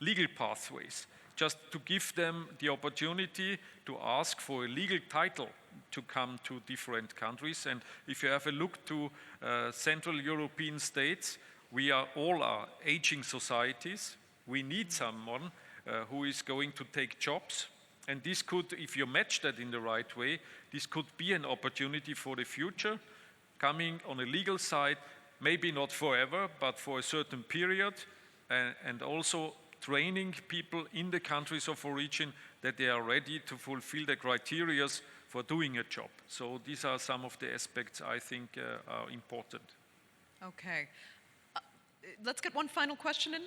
legal pathways. just to give them the opportunity to ask for a legal title to come to different countries. And if you have a look to Central European states, we are all aging societies. We need someone who is going to take jobs. And this could, if you match that in the right way, this could be an opportunity for the future, coming on a legal side, maybe not forever, but for a certain period, and also training people in the countries of origin that they are ready to fulfill the criteria for doing a job. So these are some of the aspects I think are important. Okay. Let's get one final question in,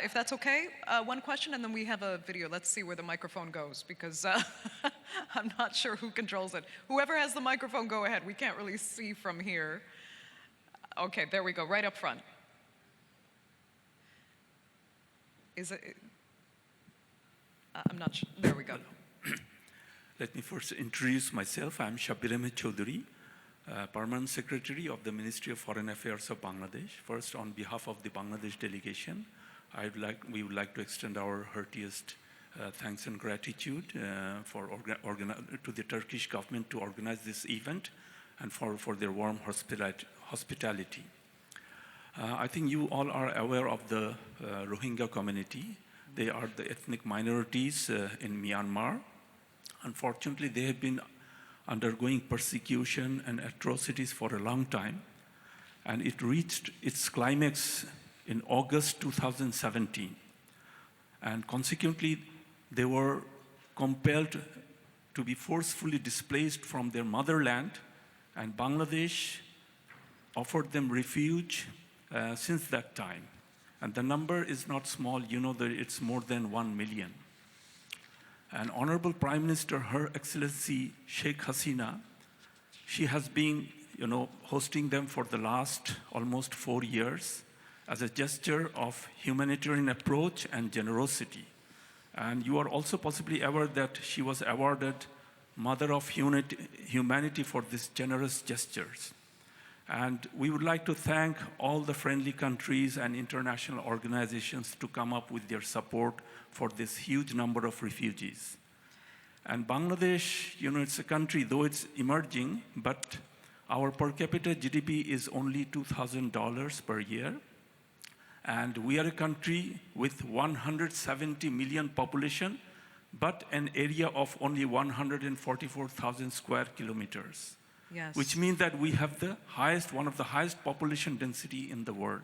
if that's okay. One question, and then we have a video. Let's see where the microphone goes, because I'm not sure who controls it. Whoever has the microphone, go ahead. We can't really see from here. Okay, there we go, right up front. Is it? I'm not sure. There we go. Let me first introduce myself. I'm Shabir Ahmed Chaudhary, Permanent Secretary of the Ministry of Foreign Affairs of Bangladesh. First, on behalf of the Bangladesh delegation, we would like to extend our heartiest thanks and gratitude to the Turkish government to organize this event and for their warm hospitality. I think you all are aware of the Rohingya community. They are the ethnic minorities in Myanmar. Unfortunately, they have been undergoing persecution and atrocities for a long time, and it reached its climax in August 2017. And consequently, they were compelled to be forcefully displaced from their motherland, and Bangladesh offered them refuge since that time. And the number is not small. You know that it's more than 1 million. And Honorable Prime Minister, Her Excellency Sheikh Hasina, she has been, hosting them for the last almost 4 years as a gesture of humanitarian approach and generosity. And you are also possibly aware that she was awarded Mother of Humanity for these generous gestures. And we would like to thank all the friendly countries and international organizations to come up with their support for this huge number of refugees. And Bangladesh, it's a country, though it's emerging, but our per capita GDP is only $2,000 per year. And we are a country with 170 million population, but an area of only 144,000 square kilometers. Yes. Which means that we have one of the highest population density in the world.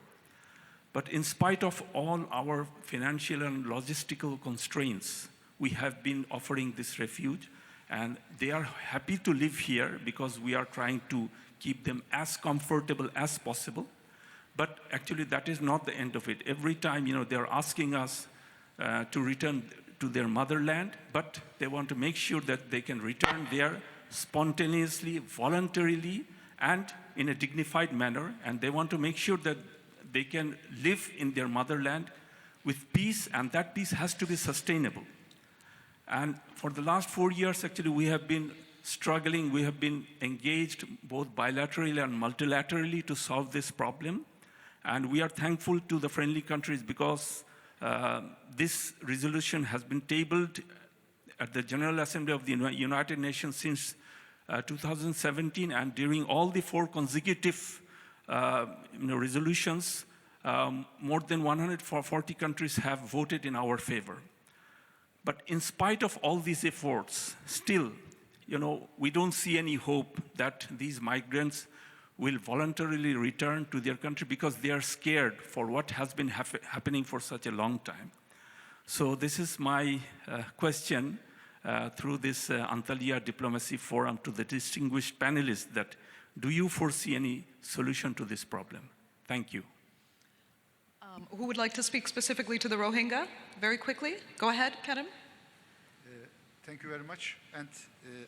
But in spite of all our financial and logistical constraints, we have been offering this refuge, and they are happy to live here because we are trying to keep them as comfortable as possible. But actually, that is not the end of it. Every time, they're asking us to return to their motherland, but they want to make sure that they can return there spontaneously, voluntarily, and in a dignified manner. And they want to make sure that they can live in their motherland with peace, and that peace has to be sustainable. And for the last 4 years, actually, we have been struggling. We have been engaged both bilaterally and multilaterally to solve this problem. And we are thankful to the friendly countries because this resolution has been tabled at the General Assembly of the United Nations since 2017, and during all the 4 consecutive resolutions, more than 140 countries have voted in our favor. But in spite of all these efforts, still, we don't see any hope that these migrants will voluntarily return to their country because they are scared for what has been happening for such a long time. So this is my question through this Antalya Diplomacy Forum to the distinguished panelists, that do you foresee any solution to this problem? Thank you. Who would like to speak specifically to the Rohingya? Very quickly. Go ahead, Kerem. Thank you very much. And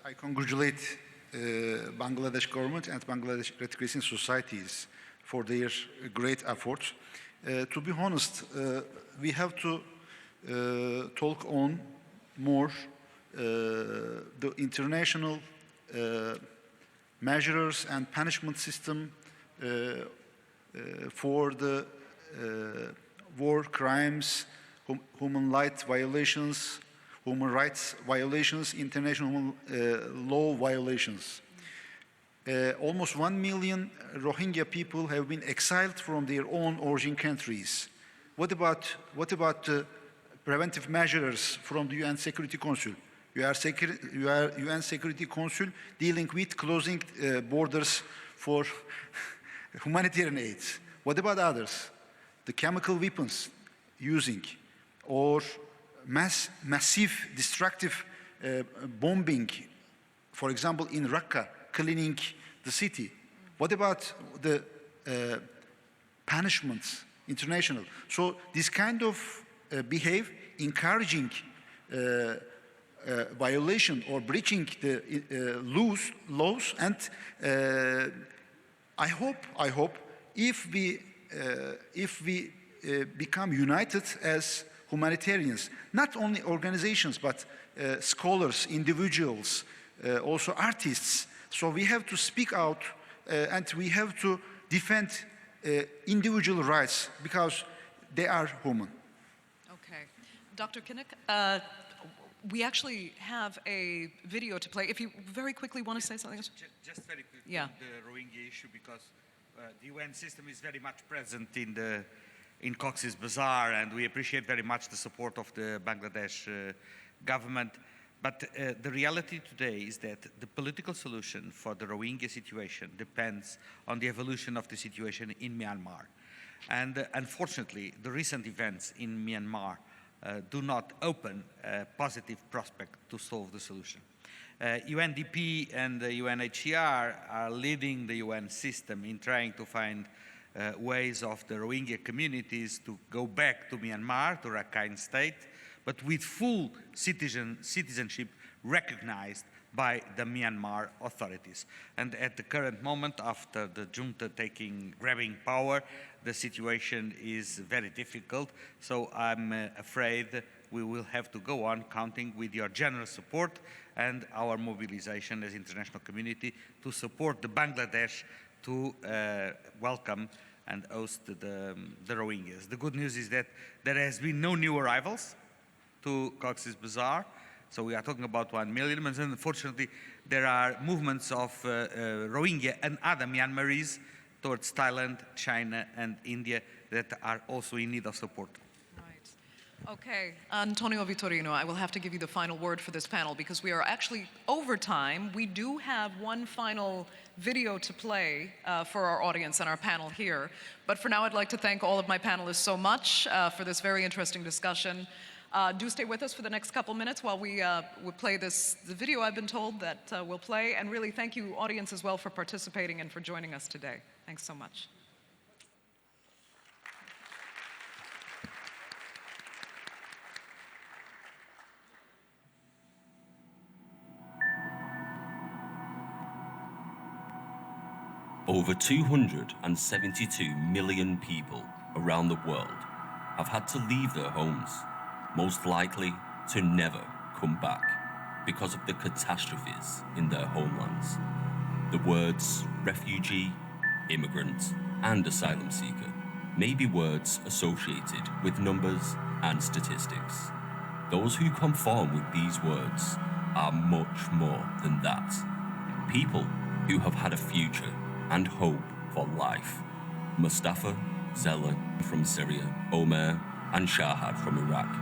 I congratulate Bangladesh government and Bangladesh Red Crescent societies for their great efforts. To be honest, we have to talk on more the international measures and punishment system for the war crimes, human rights violations, international law violations. Almost 1 million Rohingya people have been exiled from their own origin countries. What about preventive measures from the UN Security Council? You are UN Security Council dealing with closing borders for humanitarian aid. What about others? The chemical weapons using, or massive destructive bombing, for example, in Raqqa, cleaning the city. What about the punishments, international? So this kind of behave, encouraging violation or breaching the laws, and I hope if we become united as humanitarians, not only organizations, but scholars, individuals, also artists. So we have to speak out and we have to defend individual rights because they are human. Okay. Dr. Kinnick, we actually have a video to play. If you very quickly want to say something else. Just very quickly Yeah. on the Rohingya issue, because the UN system is very much present in Cox's Bazar, and we appreciate very much the support of the Bangladesh government. But the reality today is that the political solution for the Rohingya situation depends on the evolution of the situation in Myanmar. And unfortunately, the recent events in Myanmar do not open a positive prospect to solve the solution. UNDP and the UNHCR are leading the UN system in trying to find ways of the Rohingya communities to go back to Myanmar, to Rakhine State, but with full citizenship recognized by the Myanmar authorities. And at the current moment, after the junta grabbing power, the situation is very difficult. So I'm afraid we will have to go on counting with your generous support and our mobilization as international community to support the Bangladesh to welcome and host the Rohingyas. The good news is that there has been no new arrivals to Cox's Bazar. So we are talking about 1 million, and unfortunately there are movements of Rohingya and other Myanmaris towards Thailand, China, and India that are also in need of support. Right. Okay, Antonio Vitorino, I will have to give you the final word for this panel because we are actually over time. We do have one final video to play for our audience and our panel here. But for now, I'd like to thank all of my panelists so much for this very interesting discussion. Do stay with us for the next couple minutes while we play the video I've been told that we'll play. And really thank you, audience, as well, for participating and for joining us today. Thanks so much. Over 272 million people around the world have had to leave their homes, most likely to never come back because of the catastrophes in their homelands. The words refugee, immigrant, and asylum seeker may be words associated with numbers and statistics. Those who conform with these words are much more than that. People who have had a future and hope for life. Mustafa, Zella from Syria, Omer, and Shahad from Iraq,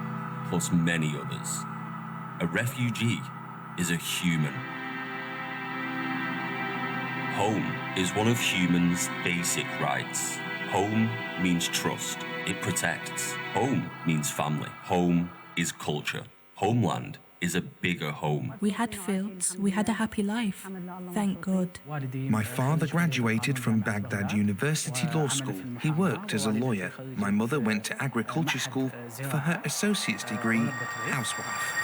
plus many others. A refugee is a human. Home is one of humans' basic rights. Home means trust. It protects. Home means family. Home is culture. Homeland is a bigger home. We had fields, we had a happy life, thank God. My father graduated from Baghdad University Law School. He worked as a lawyer. My mother went to agriculture school for her associate's degree, housewife.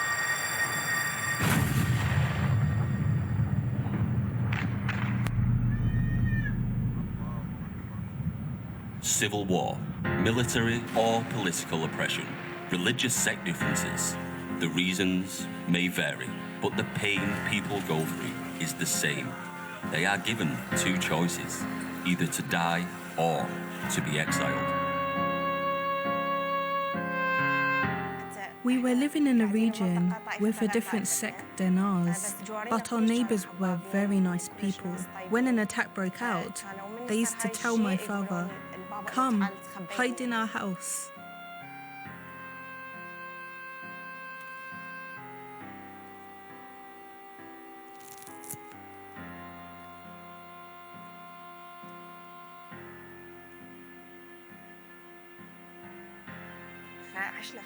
Civil war, military or political oppression, religious sect differences. The reasons may vary, but the pain people go through is the same. They are given two choices, either to die or to be exiled. We were living in a region with a different sect than ours, but our neighbours were very nice people. When an attack broke out, they used to tell my father, "Come, hide in our house."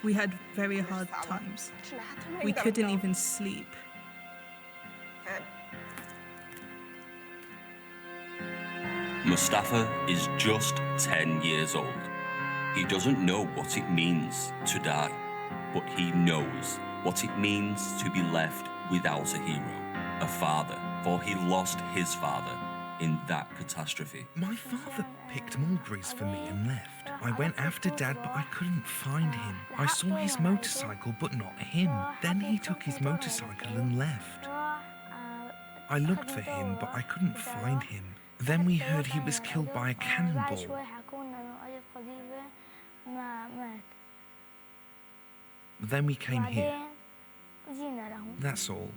We had very hard times. We couldn't even sleep. Mustafa is just 10 years old. He doesn't know what it means to die, but he knows what it means to be left without a hero, a father, for he lost his father in that catastrophe. My father picked mulberries for me and left. I went after Dad, but I couldn't find him. I saw his motorcycle, but not him. Then he took his motorcycle and left. I looked for him, but I couldn't find him. Then we heard he was killed by a cannonball. Then we came here. That's all.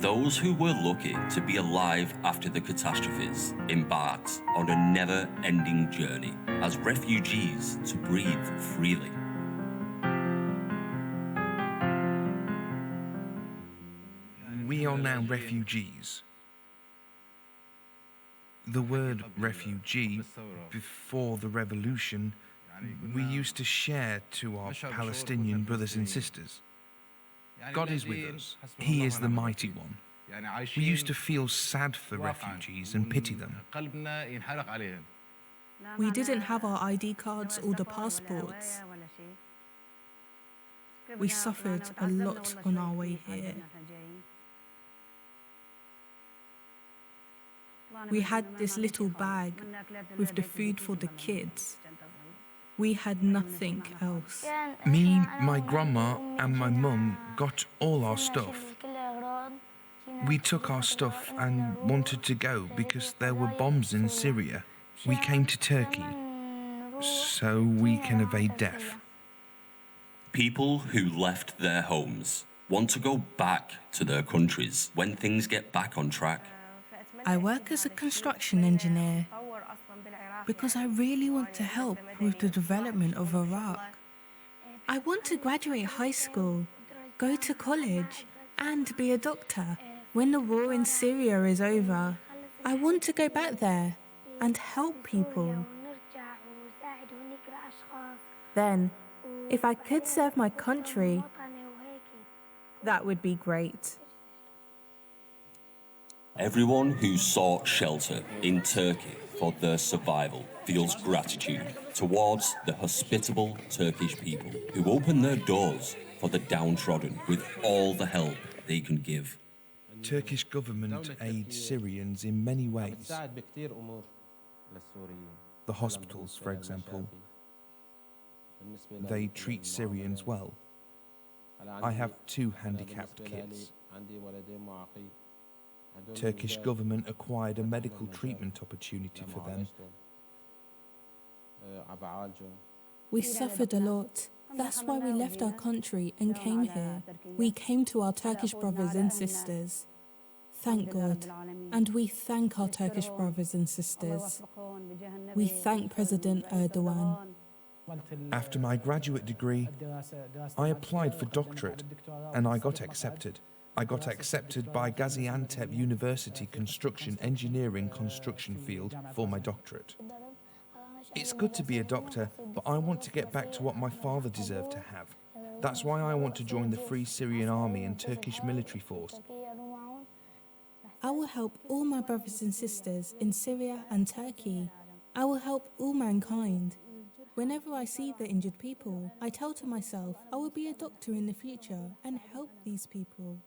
Those who were lucky to be alive after the catastrophes embarked on a never-ending journey as refugees to breathe freely. We are now refugees. The word refugee, before the revolution, we used to share to our Palestinian brothers and sisters. God is with us. He is the mighty one. We used to feel sad for refugees and pity them. We didn't have our ID cards or the passports. We suffered a lot on our way here. We had this little bag with the food for the kids. We had nothing else. Me, my grandma and my mum got all our stuff. We took our stuff and wanted to go because there were bombs in Syria. We came to Turkey so we can evade death. People who left their homes want to go back to their countries when things get back on track. I work as a construction engineer because I really want to help with the development of Iraq. I want to graduate high school, go to college, and be a doctor. When the war in Syria is over, I want to go back there and help people. Then, if I could serve my country, that would be great. Everyone who sought shelter in Turkey for their survival feels gratitude towards the hospitable Turkish people who open their doors for the downtrodden with all the help they can give. Turkish government aids Syrians in many ways. The hospitals, for example, they treat Syrians well. I have 2 handicapped kids. Turkish government acquired a medical treatment opportunity for them. We suffered a lot. That's why we left our country and came here. We came to our Turkish brothers and sisters. Thank God. And we thank our Turkish brothers and sisters. We thank President Erdogan. After my graduate degree, I applied for doctorate and I got accepted. I got accepted by Gaziantep University Construction Engineering Construction Field for my doctorate. It's good to be a doctor, but I want to get back to what my father deserved to have. That's why I want to join the Free Syrian Army and Turkish military force. I will help all my brothers and sisters in Syria and Turkey. I will help all mankind. Whenever I see the injured people, I tell to myself, I will be a doctor in the future and help these people.